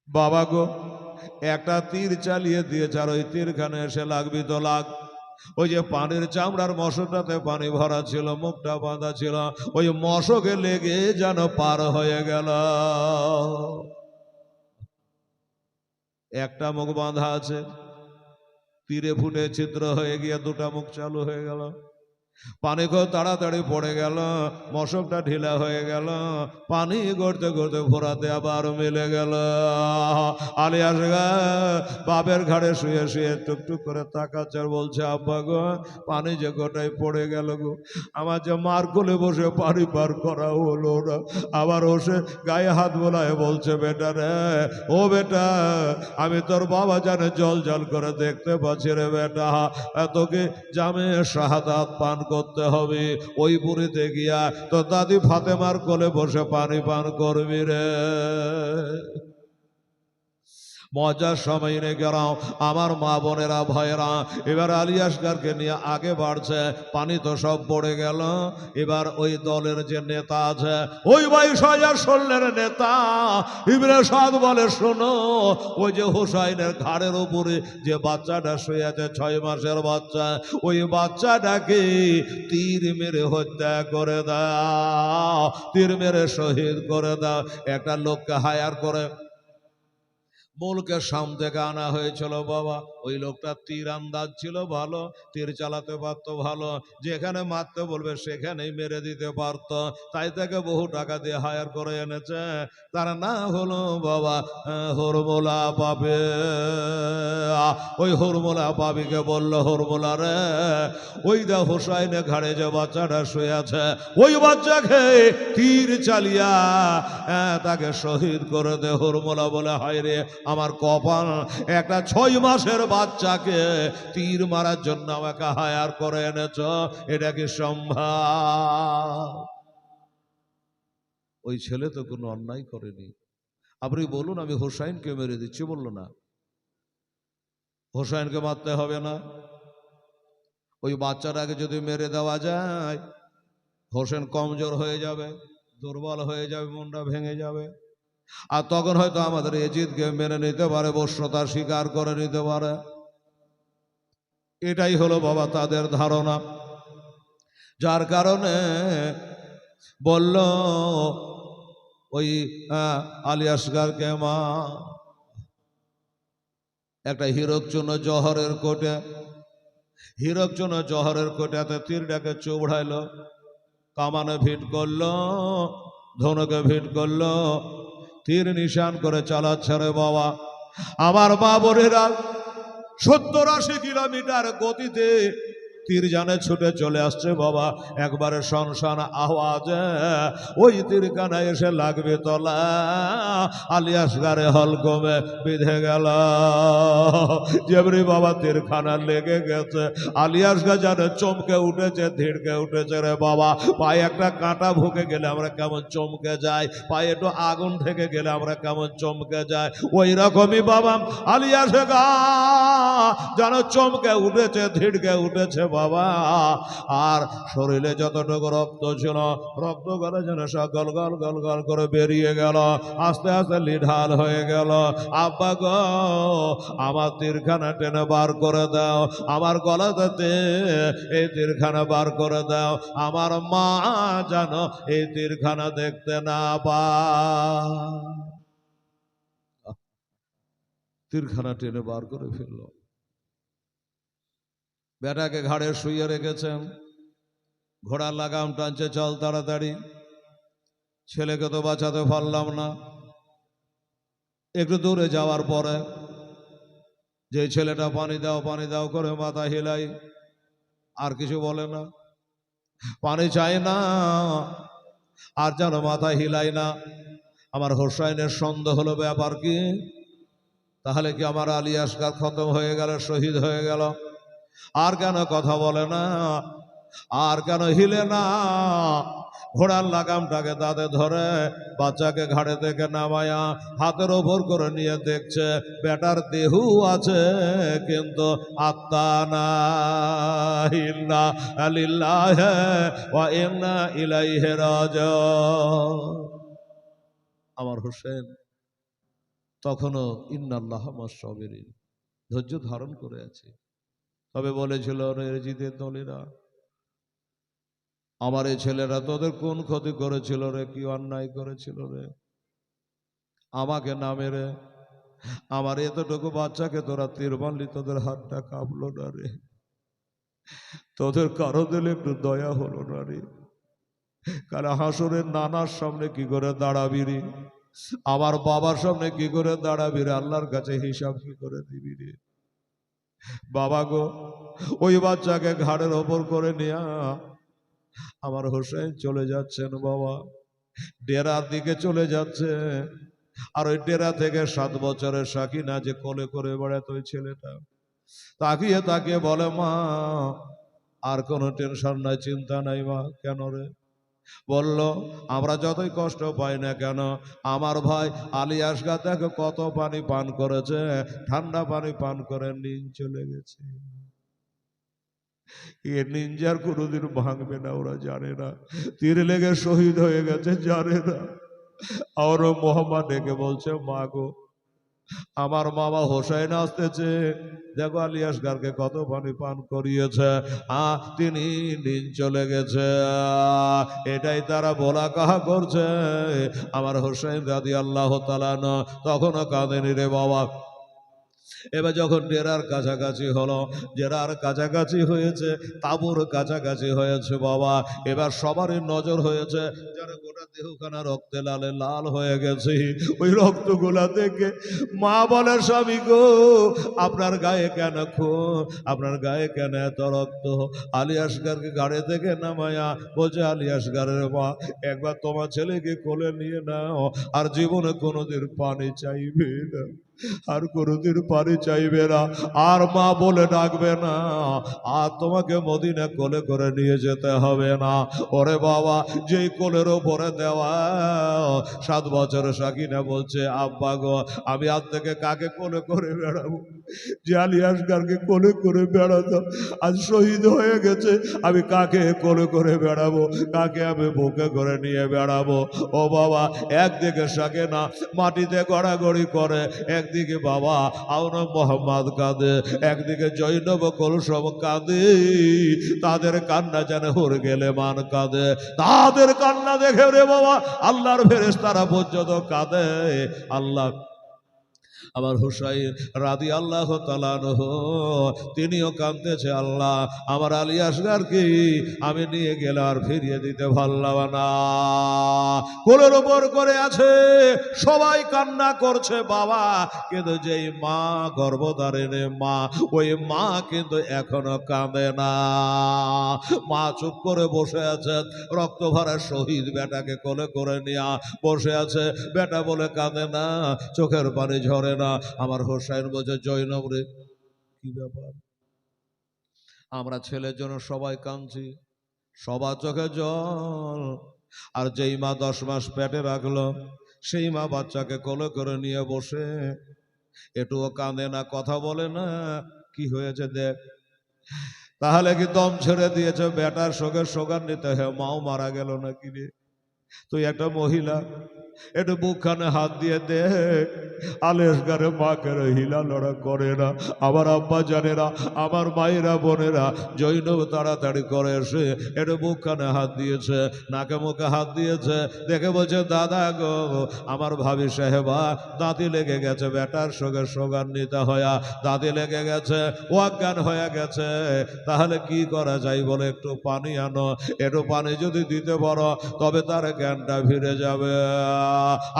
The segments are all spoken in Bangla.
বাবা গো, একটা তীর চালিয়ে দিয়েছে, আর ওই তীরখানে এসে লাগবি তো লাগ। ওই যে পানির চামড়ার মশকটাতে পানি ভরা ছিল, মুখটা বাঁধা ছিল, ওই মশকে লেগে যেন পার হয়ে গেল। একটা মুখ বাঁধা আছে, তীরে ফুটে ছিদ্র হয়ে গিয়ে দুটা মুখ চালু হয়ে গেল। পানি খুব তাড়াতাড়ি পড়ে গেল, মশকটা ঢিলা হয়ে গেল, পানি গড়তে গড়তে ভরাতে আবার মিলে গেল। আলিয়াস বাপের ঘাড়ে শুয়ে শুয়ে টুকটুক করে তাকাচ্ছে আর বলছে, আব্বা গো, পানি যে গোটাই পড়ে গেল গো, আমার যে মার কোলে বসে পানি পার করা হলো না। আবার ওসে গায়ে হাত বোলায় বলছে, বেটা রে, ও বেটা, আমি তোর বাবা জানে জল জল করে দেখতে পাচ্ছি রে বেটা, তোকে জামে শাহাদাত পান করতে হবে, ওই বুড়িতে গিয়া তো দাদি ফাতেমার কোলে বসে পানি পান করবি রে। মজার সময় নিয়ে গেলাম আমার মা বোনেরা ভয়েরা। এবার আলিয়াসগারকে নিয়ে আগে বাড়ছে, পানি তো সব পড়ে গেল। এবার ওই দলের যে নেতা আছে, ওই 22,000 সৈন্যের নেতা ইবনে সাদ বলে, শোনো, ওই যে হুসাইনের ঘাড়ের উপরে যে বাচ্চাটা শুয়ে আছে, 6 মাসের বাচ্চা, ওই বাচ্চাটাকে তীর মেরে হত্যা করে দাও, তীর মেরে শহীদ করে দাও। একটা লোককে হায়ার করে মুলকে শাম থেকে আনা হয়েছিল বাবা। ওই লোকটা তীর আন্দাজ ছিল ভালো, তীর চালাতে পারতো ভালো, যেখানে মারতে বলবে সেখানেই মেরে দিতে পারতো। তাই তাকে বহু টাকা দিয়ে হায়ার করে এনেছে। তার না হলো বাবা হরমোলা পাবে। ওই হরমোলা পাবিকে বলল, হরমোলা রে, ওই দা হোসাইনের ঘাড়ে যে বাচ্চাটা শুয়ে আছে, ওই বাচ্চাকে তীর চালিয়া তাকে শহীদ করে দে। হরমোলা বলে, হায় রে আমার কপাল, একটা 6 মাসের বাচ্চাকে তীর মারার জন্য আমাকে হায়ার করে এনেছ, এটা কি সম্ভব? ওই ছেলে তো কোনো অন্যায় করেনি। আপনি বলুন, আমি হোসাইনকে মেরে দিচ্ছি, বললো না, হোসাইনকে মারতে হবে না। ওই বাচ্চাটাকে যদি মেরে দেওয়া যায়, হোসেন কমজোর হয়ে যাবে, দুর্বল হয়ে যাবে, মনটা ভেঙে যাবে, আর তখন হয়তো আমাদের এজিদকে মেনে নিতে পারে, বশ্যতা স্বীকার করে নিতে পারে। এটাই হলো বাবা তাদের ধারণা। যার কারণে বলল ওই আলিয়াসগারকে, মা একটা হীরকচূর্ণ জহরের কোটে, হীরকচূর্ণ জহরের কোটাতে তীরটাকে চোবড়াইলো, কামানে ভিট করলো, ধনুকে ভিট করলো, তীর নিশান করে চালাচ্ছে রে বাবা। আমার মা বোনেরা 70-80 কিলোমিটার গতিতে তীর জানে ছুটে চলে আসছে বাবা। একবারে শনশন আওয়াজ, ওই তীরখানা এসে লাগবে তলা, আলিয়াসগারে হলকমে বিঁধে গেল। যেমনি বাবা তীরখানা লেগে গেছে, আলিয়াসগা জানে চমকে উঠেছে, ধীরকে উঠেছে রে বাবা। পায়ে একটা কাঁটা ভুকে গেলে আমরা কেমন চমকে যাই, পায়ে একটু আগুন ঠেকে গেলে আমরা কেমন চমকে যাই, ওই রকমই বাবা আলিয়াসগা যেন চমকে উঠেছে, ধীরকে উঠেছে বাবা। আর শরীরে যতটুকু রক্ত ছিল, রক্ত গলে যেন সব গল গল গল গল করে বেরিয়ে গেল, আস্তে আস্তে লিঢাল হয়ে গেল। আব্বা গো, আমার তীরখানা টেনে বার করে দাও, আমার গলাতে এই তীরখানা বার করে দাও, আমার মা যেন এই তীরখানা দেখতে না পায়। তীরখানা টেনে বার করে ফেলল। বেটাকে ঘাড়ে শুইয়ে রেখেছেন, ঘোড়ার লাগাম টানছে, চল তাড়াতাড়ি। ছেলেকে তো বাঁচাতে পারলাম না। একটু দূরে যাওয়ার পরে যে ছেলেটা পানি দাও পানি দাও করে মাথা হিলাই, আর কিছু বলে না, পানি চাই না, আর যেন মাথা হিলাই না। আমার হোসাইনের সন্দেহ হলো, ব্যাপার কি? তাহলে কি আমার আলিয়াসগার খতম হয়ে গেল, শহীদ হয়ে গেল? আর কেন কথা বলে না, আর কেন হিলে না? ঘোড়ার লাগামটাকে দাঁতে ধরে বাচ্চাকে ঘাড়ে থেকে নামায়া হাতের ওপর করে নিয়ে দেখছে, বেটার দেহু আছে কিন্তু আত্মা নাই। ইন্না লিল্লাহি ওয়া ইন্না ইলাইহি রাজিউন। আমার হোসেন তখনও ইন্নাল্লাহ মাস-সাবিরিন, ধৈর্য ধারণ করে আছে। তবে বলেছিল, রে জিদের দলেরা, আমার এই ছেলেরা তোদের কোন ক্ষতি করেছিল রে, কি অন্যায় করেছিল রে, আমাকে না মেরে আমার এতটুকু বাচ্চাকে তোরা তীর মারলি, তোদের হাতটা কাঁপলো না রে, তোদের কারো দিলে একটু দয়া হলো না রে? কারণ হাসরের নানার সামনে কি করে দাঁড়াবি রে, আমার বাবার সামনে কি করে দাঁড়াবি রে, আল্লাহর কাছে হিসাব কি করে দিবি রে? বাবা গো, ওই বাচ্চাকে ঘাড়ের ওপর করে নিয়ে আমার হোসেন চলে যাচ্ছেন বাবা, ডেরার দিকে চলে যাচ্ছে। আর ওই ডেরা থেকে 7 বছরের সাকিনা যে কোলে করে বেড়াতো ওই ছেলেটা তাকিয়ে তাকিয়ে বলে, মা আর কোনো টেনশন নাই, চিন্তা নাই মা। কেন রে? বলল, আমরা যতই কষ্ট পাই না কেন, আমার ভাই আলী আসগার দেখো কত পানি পান করেছে, ঠান্ডা পানি পান করে নিন চলে গেছে। এ নিনজার কোনোদিন ভাঙবে না, ওরা জানে না। তীর লেগে শহীদ হয়ে গেছে, জানে না। আর মোহাম্মদ ডেকে বলছে, মা গো, আমার মামা হোসেন আসতেছে, দেখো আলী আসগারকে কত পানি পান করিয়েছে, তিনি নিন চলে গেছে। এটাই তারা বলা কাহা করছে। আমার হোসেন রাদিয়াল্লাহু তাআলা তখনও কাঁদেনি রে বাবা। এবার যখন ডেরার কাছাকাছি হলো, ডেরার কাছাকাছি হয়েছে, তাঁবুর কাছাকাছি হয়েছে বাবা, এবার সবারই নজর হয়েছে যারা গোটা দেহখানা রক্তে লালে লাল হয়ে গেছে। ওই রক্তগুলা দেখে মা বলে, স্বামী গো, আপনার গায়ে কেন আপনার গায়ে কেন এত রক্ত? আলী আসগারকে গাড়ি থেকে নামায়া বলছে, আলী আসগারের মা, একবার তোমার ছেলেকে কোলে নিয়ে নাও, আর জীবনে কোনোদিন পানি চাইবে না, আর কোনোদিন পানি চাইবে না, আর মা বলে ডাকবে না, আর তোমাকে মদিনা কোলে করে নিয়ে যেতে হবে না। ওরে বাবা, যেই কোলের ওপরে দেওয়া 7 বছরের সাকিনা বলছে, আব্বা গো, আমি আজ থেকে কাকে কোলে করে বেড়াবো? যে আলী আসগারকে কোলে করে বেড়াতাম, আজ শহীদ হয়ে গেছে, আমি কাকে কোলে করে বেড়াবো, কাকে আমি বুকে করে নিয়ে বেড়াবো? ও বাবা, একদিকে সাকিনা মাটিতে গড়াগড়ি করে, একদিকে বাবা আওনা মোহাম্মদ কাঁদে, একদিকে জৈনব কুলসুম কাঁদে। তাদের কান্না যেন হরে গেলে মান কাঁদে। তাদের কান্না দেখে রে বাবা আল্লাহর ফেরেশতারা পর্যন্ত কাঁদে। আল্লাহ আমার হুসাইন রাদিয়াল্লাহু তাআলা আনহু তিনিও কাঁদতেছে, আল্লাহ আমার আলী আসগারকে আমি নিয়ে গেলে আর ফিরিয়ে দিতে পারলাম না। কোলের ওপর করে আছে, সবাই কান্না করছে বাবা, কিন্তু যেই মা গর্ভধারিণী মা, ওই মা কিন্তু এখনো কাঁদে না। মা চুপ করে বসে আছে, রক্ত ভরা শহীদ বেটাকে কোলে করে নিয়ে বসে আছে। বেটা বলে কাঁদে না, চোখের পানি ঝরে না। আমার হোসেন বলছে, জৈনব রে, কি ব্যাপার? আমরা ছেলের জন্য সবাই কাঁদছি, সবার চোখে জল। আর যেই মা 10 মাস পেটে রাখলো, সেই মা বাচ্চাকে কোলে করে নিয়ে বসে এটুও কাঁদে না, কথা বলে না। কি হয়েছে দেখ? তাহলে কি দম ছেড়ে দিয়েছে? বেটার সঙ্গে সোগান নিতে হয়, মাও মারা গেল নাকি রে? তুই একটা মহিলা, একটু বুকখানে হাত দিয়ে দেখ, আলী আসগারের মাকে হিলা লড়া করে না। আমার আব্বা জানেরা, আমার মায়েরা বোনেরা জৈনব তাড়াতাড়ি করে এসে একটু বুকখানে হাত দিয়েছে, নাকে মুখে হাত দিয়েছে, দেখে বলছে, দাদা গো, আমার ভাবি সাহেবা দাঁতি লেগে গেছে, বেটার সঙ্গে সোগান নিতে হয়া দাঁতি লেগে গেছে, অজ্ঞান হয়ে গেছে। তাহলে কি করা যায় বলে? একটু পানি আনো, একটু পানি যদি দিতে পারো তবে তার জ্ঞানটা ফিরে যাবে।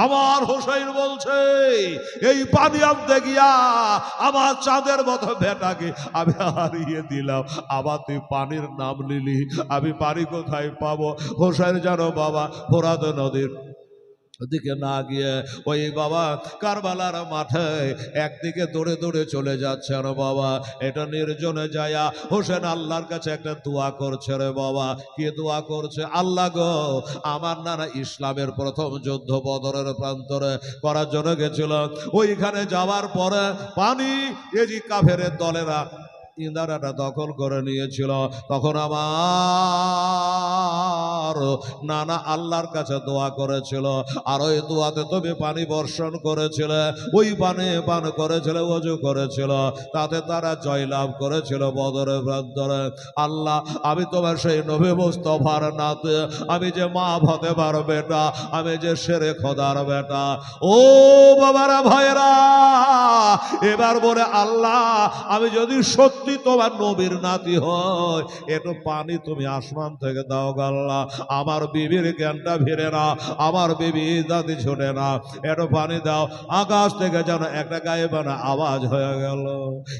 আমার হোসেন বলছে, এই পানি আনতে গিয়া আমার চাঁদের মতো বেটাকে আমি হারিয়ে দিলাম, আবার তুই পানির নাম নিলি, আমি পানি কোথায় পাবো? হোসেন জানো বাবা, ফোরাত নদীর ওদিকে না গিয়ে ওই বাবা কারবালার মাঠে একদিকে দৌড়ে দৌড়ে চলে যাচ্ছে। আর বাবা এটা নির্জনে যায়া হোসেন আল্লাহর কাছে একটা দোয়া করছে রে বাবা। কি দোয়া করছে? আল্লাহ গো, আমার নানা ইসলামের প্রথম যুদ্ধ বদরের প্রান্তরে করার জন্য গেছিল, ওইখানে যাওয়ার পরে পানি এই যে কাফেরের দলেরা ইন্দারাটা দখল করে নিয়েছিল। তখন আমার নানা আল্লাহর কাছে দোয়া করেছিল, আর ওই দোয়াতে তুমি পানি বর্ষণ করেছিলে, ওই পানি পান করেছিল, ওযু করেছিল, তাতে তারা জয়লাভ করেছিল বদরের প্রান্তরে। আল্লাহ, আমি তোমার সেই নবী মুস্তাফার নাতে, আমি যে মা ফতেমার বেটা, আমি যে শেরে খোদার বেটা, ও বাবারা ভাইরা, এবার বলে আল্লাহ, আমি যদি সত্যি তোমার নবীর নাতি হয়, একটু পানি তুমি আসমান থেকে দাও গো আল্লাহ। আমার বিবির জ্ঞানটা ফিরে না, আমার বিবি দাদি ছোটে না, একটু পানি দাও। আকাশ থেকে যেন একটা গায়েবানা আওয়াজ হয়ে গেল।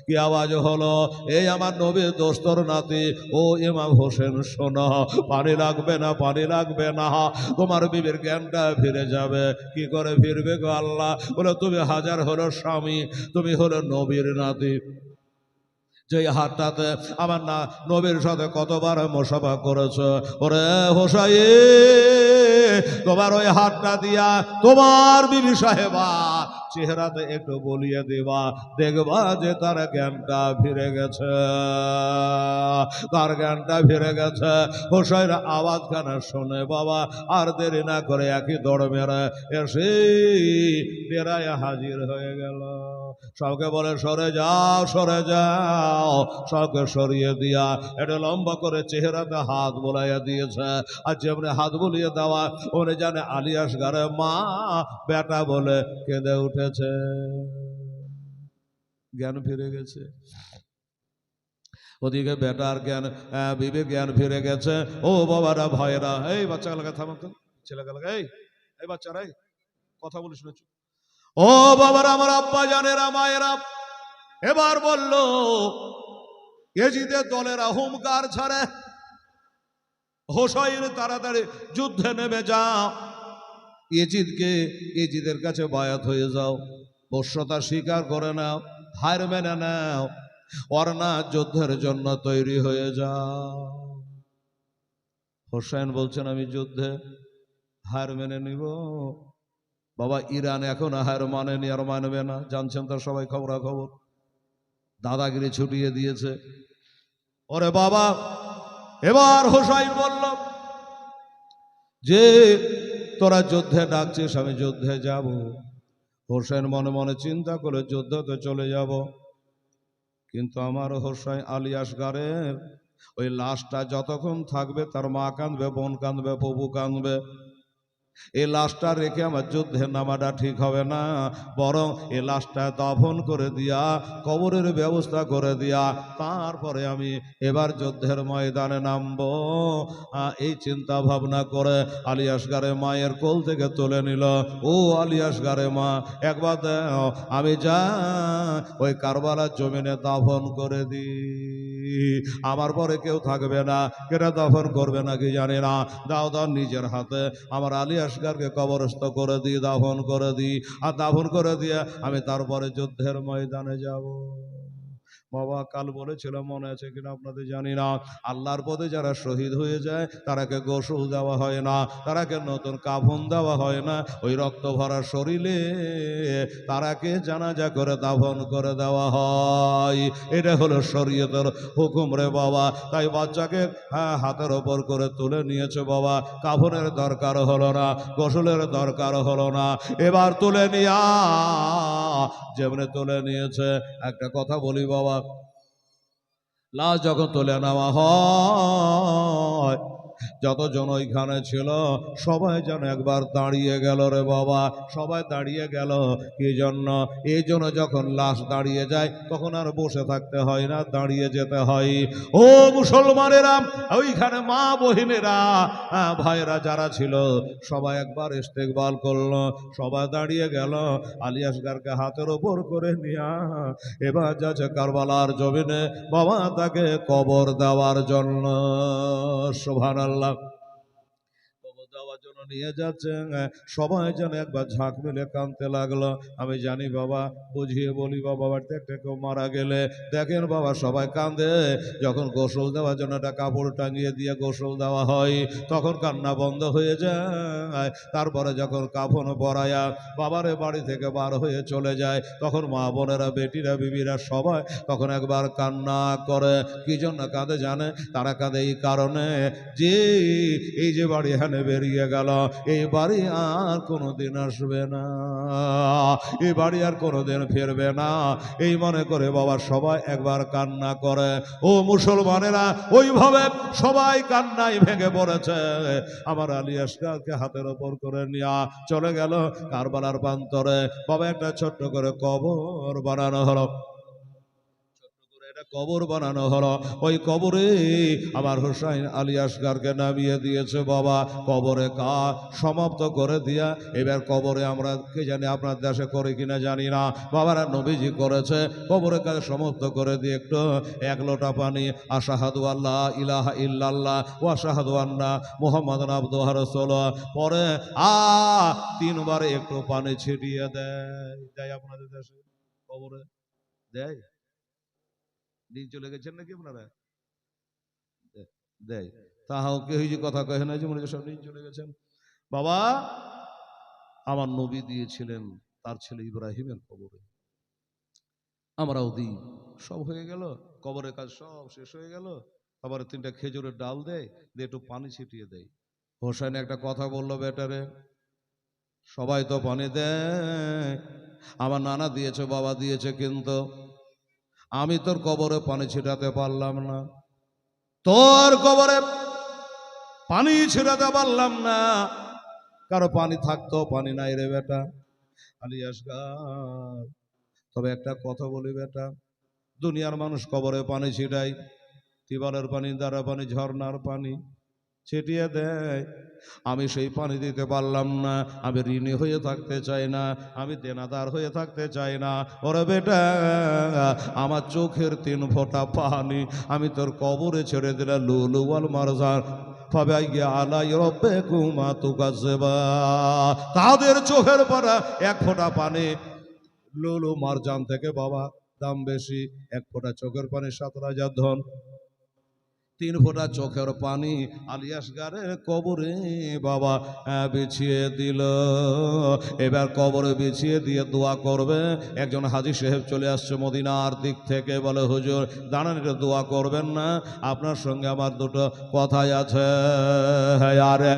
কি আওয়াজ হলো? এই আমার নবীর দোস্তর নাতি, ও ইমাম হোসেন, শোনো, পানি লাগবে না, পানি লাগবে না, তোমার বিবির জ্ঞানটা ফিরে যাবে। কি করে ফিরবে গো আল্লাহ? বলে তুমি হাজার হলো স্বামী, তুমি হলো নবীর নাতি। যে হাতটাতে আমার না নবীর সাথে কতবার মোসাফা করেছ, ওরে হোসাই, তোমার ওই হাতটা দিয়া তোমার বিবি সাহেবা চেহারাতে একটু বলিয়ে দিবা, দেখবা যে তার জ্ঞানটা ফিরে গেছে, তার জ্ঞানটা ফিরে গেছে। হোসাইর আওয়াজ খানা শোনে বাবা আর দেরি না করে একই দৌড় মেরে এসে ডেরায় হাজির হয়ে গেল। সবকে বলে সরে যাও, সরে যাও। সবকে সরিয়ে দিয়া এটা লম্বা করে চেহারাতে হাত বোলাইয়া দিয়েছে। আর যেমনি হাত বুলিয়ে দেওয়া, ওনে জানে আলিয়াসগারে মা বেটা বলে কেঁদে উঠেছে, জ্ঞান ফিরে গেছে। ওদিকে বেটার জ্ঞান, বিবেক জ্ঞান ফিরে গেছে। ও বাবারা ভাইয়েরা, এই বাচ্চাগুলোকে থামান তো, ছেলেগুলোকে, এই বাচ্চারা কথা বলিস না। ও বাবারা, আমার আব্বা জানেরা, মায়েরা, এবার বলল এজিদের দলেরা হুমকার ছাড়ে, হোসাইন তাড়াতাড়ি যুদ্ধে নেমে যাও, এজিদের কাছে বায়াত হয়ে যাও, বশ্যতা স্বীকার করে নাও, হার মেনে নাও, ওর না যুদ্ধের জন্য তৈরি হয়ে যাও। হোসাইন বলছেন আমি যুদ্ধে হার মেনে নিব। বাবা, ইরান এখন হার মানেনি, আর মানবে না, জানছেন তো সবাই, খবরাখবর, দাদাগিরি ছুটিয়ে দিয়েছে। ওরে বাবা, এবার হোসাইন বলল যে তোরা যুদ্ধে ডাকছিস, আমি যুদ্ধে যাব। হোসেন মনে মনে চিন্তা করে যুদ্ধতে চলে যাব, কিন্তু আমার হোসাইন আলিয়াসগারের ওই লাশটা যতক্ষণ থাকবে তার মা কাঁদবে, বোন কাঁদবে, প্রভু কাঁদবে। এই লাশটা রেখে আমার যুদ্ধে নামাটা ঠিক হবে না, বরং এই লাশটা দাফন করে দিয়া কবরের ব্যবস্থা করে দিয়া তারপরে আমি এবার যুদ্ধের ময়দানে নামবো। এই চিন্তা ভাবনা করে আলিয়াসগারে মায়ের কোল থেকে তুলে নিল। ও আলিয়াসগারে মা, একবার দাও, আমি যা ওই কারবালার জমিনে দাফন করে দিই, আমার পরে কেউ থাকবে না, কেটা দাফন করবে নাকি জানি না, দাও দাও, নিজের হাতে আমার আলিয়াসগারকে কবরস্থ করে দিই, দাফন করে দিই, আর দাফন করে দিয়ে আমি তারপরে যুদ্ধের ময়দানে যাব। বাবা কাল বলেছিল, মনে আছে কিনা আপনাদের জানি না, আল্লাহর পথে যারা শহীদ হয়ে যায় তারাকে গোসল দেওয়া হয় না, তারাকে নতুন কাফন দেওয়া হয় না, ওই রক্ত ভরা শরীরে তারাকে জানাজা করে দাফন করে দেওয়া হয়। এটা হলো শরীয়তের হুকুম রে বাবা। তাই বাচ্চাকে হাতের ওপর করে তুলে নিয়েছে বাবা, কাফনের দরকার হলো না, গোসলের দরকার হলো না। এবার তুলে নিয়া যেমনি তুলে নিয়েছে, একটা কথা বলি বাবা, লাশ যখন তুলে নেওয়া হয়, যতজন ওইখানে ছিল সবাই যেন একবার দাঁড়িয়ে গেল রে বাবা, সবাই দাঁড়িয়ে গেল। কি জন্য? এই জন্য যখন লাশ দাঁড়িয়ে যায় তখন আর বসে থাকতে হয় না, দাঁড়িয়ে যেতে হয়। ও মুসলমানেরা, ওইখানে মা বহিনেরা ভাইরা যারা ছিল সবাই একবার ইস্তেকবাল করলো, সবাই দাঁড়িয়ে গেল। আলিয়াসগারকে হাতের ওপর করে নিয়া এবার যাচ্ছে কারবালার জমিনে বাবা তাকে কবর দেওয়ার জন্য। সুবহানাল্লাহ। কবর দেওয়ার জন্য যেন নিয়ে যাচ্ছে, সবাই যেন একবার ঝাঁক মেলে কাঁদতে লাগলো। আমি জানি বাবা, বুঝিয়ে বলি বাবা, বাড়িতে একটা কেউ মারা গেলে দেখেন বাবা সবাই কাঁদে। যখন গোসল দেওয়ার জন্য একটা কাপড় টাঙিয়ে দিয়ে গোসল দেওয়া হয় তখন কান্না বন্ধ হয়ে যায়। তারপরে যখন কাফন পরায়া বাবারে বাড়ি থেকে বার হয়ে চলে যায় তখন মা বোনেরা, বেটিরা, বিবিরা সবাই তখন একবার কান্না করে। কি জন্য কাঁদে জানে? তারা কাঁদে এই কারণে যে এই যে বাড়ি হানে বেরিয়ে গেল, এই বাড়ি আর কোনোদিন আসবে না, এই বাড়ি আর কোনোদিন ফিরবে না। এই মনে করে বাবা সবাই একবার কান্না করে। ও মুসলমানেরা, ওইভাবে সবাই কান্নায় ভেঙে পড়েছে। আমার আলী আসগারকে হাতের ওপর করে নিয়ে চলে গেল কারবালার প্রান্তরে। বাবা একটা ছোট্ট করে কবর বানানো হলো, কবর বানানো হলো। ওই কবরে আমার হুসাইন আলী আসগারকে নামিয়ে দিয়েছে বাবা। কবরে কাজ সমাপ্ত করে দিয়া এবার কবরে আমরা কে জানি আপনার দেশে করে কিনা জানি না, বাবারা নবীজি করেছে। কবরে কাজ সমাপ্ত করে দিয়ে একটু এক লোটা পানি, আশাহাদু আল্লাহ ইলাহা ইল্লাল্লাহ ওয়া আশহাদু আন্না মুহাম্মাদান আবদুহু রাসূলুহু পরে তিনবার একটু পানি ছিটিয়ে দেয় আপনাদের দেশে কবরে দেয়? দিন চলে গেছেন নাকি আপনারা? দেয়। তাহাও কেউ যে কথা কহে না যে মনে হচ্ছে সব দিন চলে গেছেন। বাবা আমার নবী দিয়েছিলেন তার ছেলে ইব্রাহিমের কবরে, আমরাও দিই। সব হয়ে গেল, কবরের কাজ সব শেষ হয়ে গেল। আবার তিনটা খেজুরের ডাল দেয়, দিয়ে একটু পানি ছিটিয়ে দেয়। হোসেন একটা কথা বললো, বেটারে সবাই তো পানি দেয়, আমার নানা দিয়েছে, বাবা দিয়েছে, কিন্তু আমি তোর কবরে পানি ছিটাতে পারলাম না, তোর কবরে পানি ছিটাতে পারলাম না। কারো পানি থাকতো, পানি নাই রে বেটা আলী আসগার। তবে একটা কথা বলি বেটা, দুনিয়ার মানুষ কবরে পানি ছিটায়, টিউবওয়েলের পানি, দ্বারা পানি, ঝর্ণার পানি ছিটিয়ে দেয়। আমি সেই পানি দিতে পারলাম না। আমি ঋণী হয়ে থাকতে চাই না, আমি দেনাদার হয়ে থাকতে চাই না। ওরে বেটা, আমার চোখের 3 ফোঁটা পানি আমি তোর কবরে ছেড়ে দিলাম। লুলু ওয়াল মারজান তাদের চোখের পাড়া 1 ফোঁটা পানি লুলু মারজান থেকে বাবা দাম বেশি। 1 ফোঁটা চোখের পানি 17,000 ধন। 3 ফোঁটা চোখের পানি আলী আসগারের কবরে বাবা বিছিয়ে দিল। এবার কবরে বিছিয়ে দিয়ে দোয়া করবে। একজন হাজী সাহেব চলে আসছে মদিনার দিক থেকে, বলে হুজুর দাঁড়ান, এটা দোয়া করবেন না, আপনার সঙ্গে আমার দুটো কথাই আছে। আরে